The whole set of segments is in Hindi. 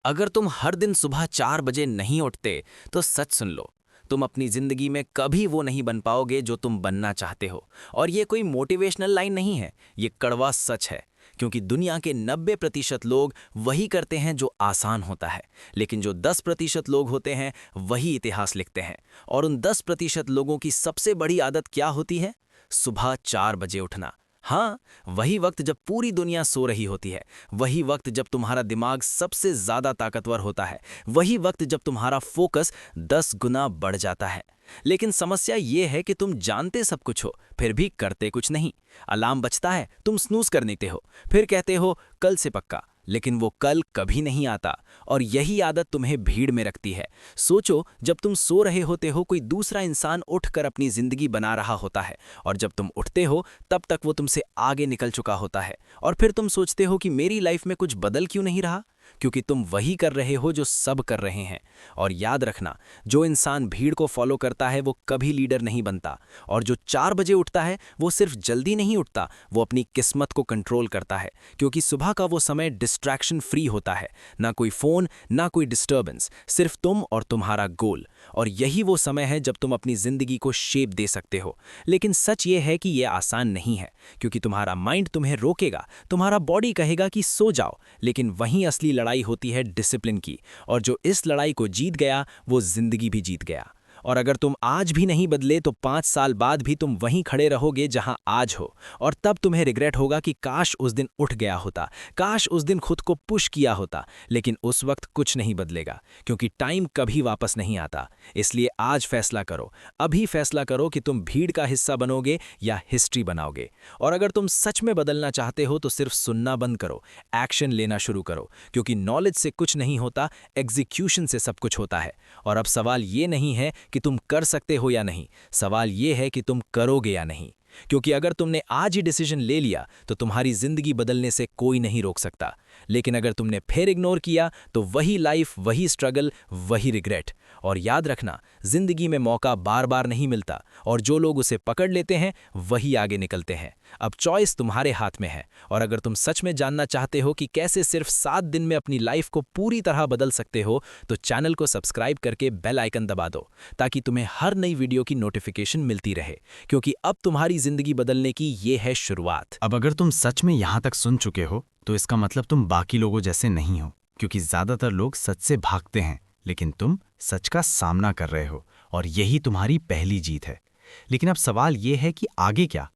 अगर तुम हर दिन सुबह 4 बजे नहीं उठते तो सच सुन लो, तुम अपनी जिंदगी में कभी वो नहीं बन पाओगे जो तुम बनना चाहते हो। और ये कोई मोटिवेशनल लाइन नहीं है, ये कड़वा सच है। क्योंकि दुनिया के 90% लोग वही करते हैं जो आसान होता है, लेकिन जो 10% लोग होते हैं वही इतिहास लिखते हैं। और उन 10% लोगों की सबसे बड़ी आदत क्या होती है? सुबह 4 बजे उठना। हाँ, वही वक्त जब पूरी दुनिया सो रही होती है, वही वक्त जब तुम्हारा दिमाग सबसे ज्यादा ताकतवर होता है, वही वक्त जब तुम्हारा फोकस 10 गुना बढ़ जाता है। लेकिन समस्या ये है कि तुम जानते सब कुछ हो, फिर भी करते कुछ नहीं। अलार्म बजता है, तुम स्नूज कर देते हो, फिर कहते हो कल से पक्का, लेकिन वो कल कभी नहीं आता। और यही आदत तुम्हें भीड़ में रखती है। सोचो, जब तुम सो रहे होते हो कोई दूसरा इंसान उठकर अपनी जिंदगी बना रहा होता है, और जब तुम उठते हो तब तक वो तुमसे आगे निकल चुका होता है। और फिर तुम सोचते हो कि मेरी लाइफ में कुछ बदल क्यों नहीं रहा? क्योंकि तुम वही कर रहे हो जो सब कर रहे हैं। और याद रखना, जो इंसान भीड़ को फॉलो करता है वो कभी लीडर नहीं बनता। और जो 4 बजे उठता है वो सिर्फ जल्दी नहीं उठता, वो अपनी किस्मत को कंट्रोल करता है। क्योंकि सुबह का वो समय डिस्ट्रैक्शन फ्री होता है, ना कोई फोन, ना कोई डिस्टर्बेंस, सिर्फ तुम और तुम्हारा गोल। और यही वो समय है जब तुम अपनी जिंदगी को शेप दे सकते हो। लेकिन सच ये है कि ये आसान नहीं है, क्योंकि तुम्हारा माइंड तुम्हें रोकेगा, तुम्हारा बॉडी कहेगा कि सो जाओ। लेकिन वहीं असली लड़ाई होती है डिसिप्लिन की। और जो इस लड़ाई को जीत गया वो जिंदगी भी जीत गया। और अगर तुम आज भी नहीं बदले तो 5 साल बाद भी तुम वहीं खड़े रहोगे जहां आज हो। और तब तुम्हें रिग्रेट होगा कि काश उस दिन उठ गया होता, काश उस दिन खुद को पुश किया होता। लेकिन उस वक्त कुछ नहीं बदलेगा, क्योंकि टाइम कभी वापस नहीं आता। इसलिए आज फैसला करो, अभी फैसला करो कि तुम भीड़ का हिस्सा बनोगे या हिस्ट्री बनाओगे। और अगर तुम सच में बदलना चाहते हो तो सिर्फ सुनना बंद करो, एक्शन लेना शुरू करो। क्योंकि नॉलेज से कुछ नहीं होता, एग्जीक्यूशन से सब कुछ होता है। और अब सवाल ये नहीं है कि तुम कर सकते हो या नहीं, सवाल ये है कि तुम करोगे या नहीं। क्योंकि अगर तुमने आज ही डिसीजन ले लिया तो तुम्हारी जिंदगी बदलने से कोई नहीं रोक सकता। लेकिन अगर तुमने फिर इग्नोर किया तो वही लाइफ, वही स्ट्रगल, वही रिग्रेट। और याद रखना, जिंदगी में मौका बार बार नहीं मिलता, और जो लोग उसे पकड़ लेते हैं वही आगे निकलते हैं। अब चॉइस तुम्हारे हाथ में है। और अगर तुम सच में जानना चाहते हो कि कैसे सिर्फ 7 दिन में अपनी लाइफ को पूरी तरह बदल सकते हो, तो चैनल को सब्सक्राइब करके बेल आइकन दबा दो, ताकि तुम्हें हर नई वीडियो की नोटिफिकेशन मिलती रहे। क्योंकि अब तुम्हारी जिंदगी बदलने की ये है शुरुआत। अब अगर तुम सच में यहाँ तक सुन चुके हो तो इसका मतलब तुम बाकी लोगों जैसे नहीं हो। क्योंकि ज्यादातर लोग सच से भागते हैं, लेकिन तुम सच का सामना कर रहे हो, और यही तुम्हारी पहली जीत है। लेकिन अब सवाल ये है कि आगे क्या?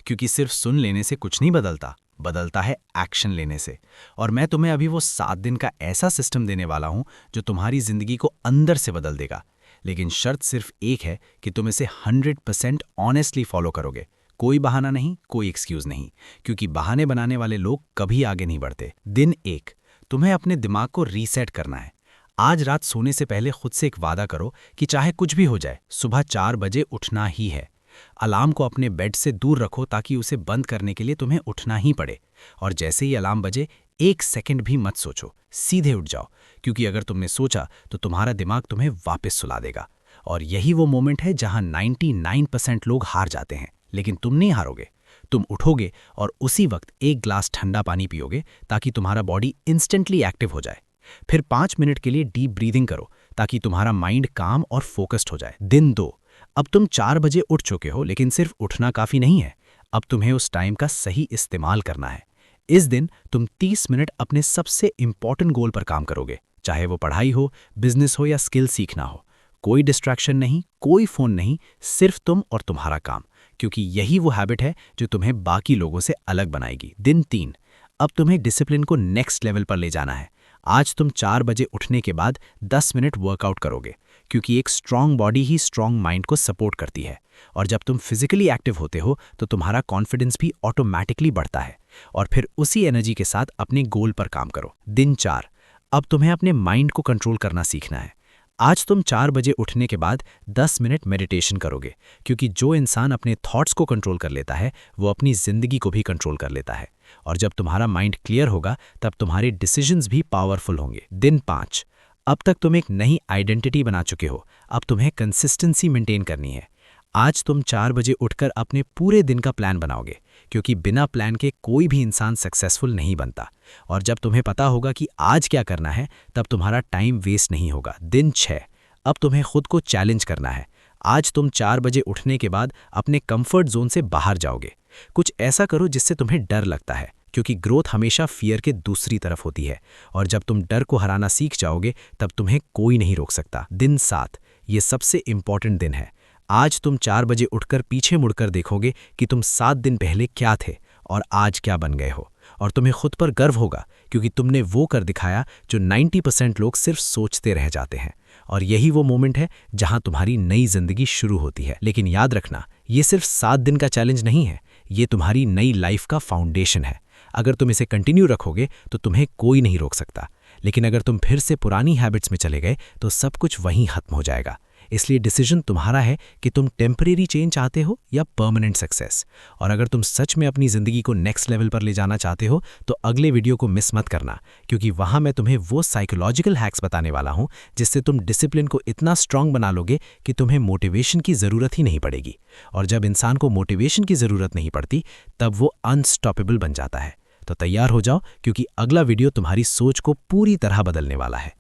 क्योंकि सिर्फ सुन लेने से कुछ नहीं बदलता, बदलता है एक्शन लेने से। और मैं तुम्हें अभी वो 7 दिन का ऐसा सिस्टम देने वाला हूं जो तुम्हारी जिंदगी को अंदर से बदल देगा। लेकिन शर्त सिर्फ एक है कि तुम इसे 100% ऑनेस्टली फॉलो करोगे। कोई बहाना नहीं, कोई एक्सक्यूज नहीं, क्योंकि बहाने बनाने वाले लोग कभी आगे नहीं बढ़ते। दिन 1, तुम्हें अपने दिमाग को रीसेट करना है। आज रात सोने से पहले खुद से एक वादा करो कि चाहे कुछ भी हो जाए, सुबह 4 बजे उठना ही है। अलार्म को अपने बेड से दूर रखो ताकि उसे बंद करने के लिए तुम्हें उठना ही पड़े। और जैसे ही अलार्म बजे, 1 सेकंड भी मत सोचो, सीधे उठ जाओ। क्योंकि अगर तुमने सोचा तो तुम्हारा दिमाग तुम्हें वापस सुला देगा। और यही वो मोमेंट है जहां 99% लोग हार जाते हैं, लेकिन तुम नहीं हारोगे। तुम उठोगे और उसी वक्त एक ग्लास ठंडा पानी पियोगे, ताकि तुम्हारा बॉडी इंस्टेंटली एक्टिव हो जाए। फिर 5 मिनट के लिए डीप ब्रीदिंग करो, ताकि तुम्हारा माइंड काम और फोकस्ड हो जाए। दिन 2, अब तुम 4 बजे उठ चुके हो, लेकिन सिर्फ उठना काफी नहीं है। अब तुम्हें उस टाइम का सही इस्तेमाल करना है। इस दिन तुम 30 मिनट अपने सबसे इंपॉर्टेंट गोल पर काम करोगे, चाहे वो पढ़ाई हो, बिजनेस हो या स्किल सीखना हो। कोई डिस्ट्रैक्शन नहीं, कोई फोन नहीं, सिर्फ तुम और तुम्हारा काम। क्योंकि यही वो हैबिट है जो तुम्हें बाकी लोगों से अलग बनाएगी। दिन 3, अब तुम्हें डिसिप्लिन को नेक्स्ट लेवल पर ले जाना है। आज तुम 4 बजे उठने के बाद 10 मिनट वर्कआउट करोगे, क्योंकि एक स्ट्रांग बॉडी ही स्ट्रांग माइंड को सपोर्ट करती है। और जब तुम फिजिकली एक्टिव होते हो तो तुम्हारा कॉन्फिडेंस भी ऑटोमैटिकली बढ़ता है। और फिर उसी एनर्जी के साथ अपने गोल पर काम करो। दिन 4, अब तुम्हें अपने माइंड को कंट्रोल करना सीखना है। आज तुम 4 बजे उठने के बाद 10 मिनट मेडिटेशन करोगे, क्योंकि जो इंसान अपने थॉट्स को कंट्रोल कर लेता है वो अपनी जिंदगी को भी कंट्रोल कर लेता है। और जब तुम्हारा माइंड क्लियर होगा तब तुम्हारे डिसीजंस भी पावरफुल होंगे। दिन 5, अब तक तुम एक नई आइडेंटिटी बना चुके हो, अब तुम्हें कंसिस्टेंसी मेंटेन करनी है। आज तुम 4 बजे उठकर अपने पूरे दिन का प्लान बनाओगे, क्योंकि बिना प्लान के कोई भी इंसान सक्सेसफुल नहीं बनता। और जब तुम्हें पता होगा कि आज क्या करना है, तब तुम्हारा टाइम वेस्ट नहीं होगा। दिन 6, अब तुम्हें खुद को चैलेंज करना है। आज तुम 4 बजे उठने के बाद अपने कंफर्ट जोन से बाहर जाओगे। कुछ ऐसा करो जिससे तुम्हें डर लगता है, क्योंकि ग्रोथ हमेशा फियर के दूसरी तरफ होती है। और जब तुम डर को हराना सीख जाओगे, तब तुम्हें कोई नहीं रोक सकता। दिन 7, ये सबसे इंपॉर्टेंट दिन है। आज तुम 4 बजे उठकर पीछे मुड़कर देखोगे कि तुम 7 दिन पहले क्या थे और आज क्या बन गए हो। और तुम्हें खुद पर गर्व होगा, क्योंकि तुमने वो कर दिखाया जो 90% लोग सिर्फ सोचते रह जाते हैं। और यही वो मोमेंट है जहां तुम्हारी नई जिंदगी शुरू होती है। लेकिन याद रखना, ये सिर्फ 7 दिन का चैलेंज नहीं है, ये तुम्हारी नई लाइफ का फाउंडेशन है। अगर तुम इसे कंटिन्यू रखोगे तो तुम्हें कोई नहीं रोक सकता। लेकिन अगर तुम फिर से पुरानी हैबिट्स में चले गए तो सब कुछ वहीं खत्म हो जाएगा। इसलिए डिसीजन तुम्हारा है कि तुम टेम्परेरी चेंज चाहते हो या परमानेंट सक्सेस। और अगर तुम सच में अपनी ज़िंदगी को नेक्स्ट लेवल पर ले जाना चाहते हो तो अगले वीडियो को मिस मत करना, क्योंकि वहाँ मैं तुम्हें वो साइकोलॉजिकल हैक्स बताने वाला हूँ जिससे तुम डिसिप्लिन को इतना स्ट्रांग बना लोगे कि तुम्हें मोटिवेशन की ज़रूरत ही नहीं पड़ेगी। और जब इंसान को मोटिवेशन की ज़रूरत नहीं पड़ती, तब वो अनस्टॉपेबल बन जाता है। तो तैयार हो जाओ, क्योंकि अगला वीडियो तुम्हारी सोच को पूरी तरह बदलने वाला है।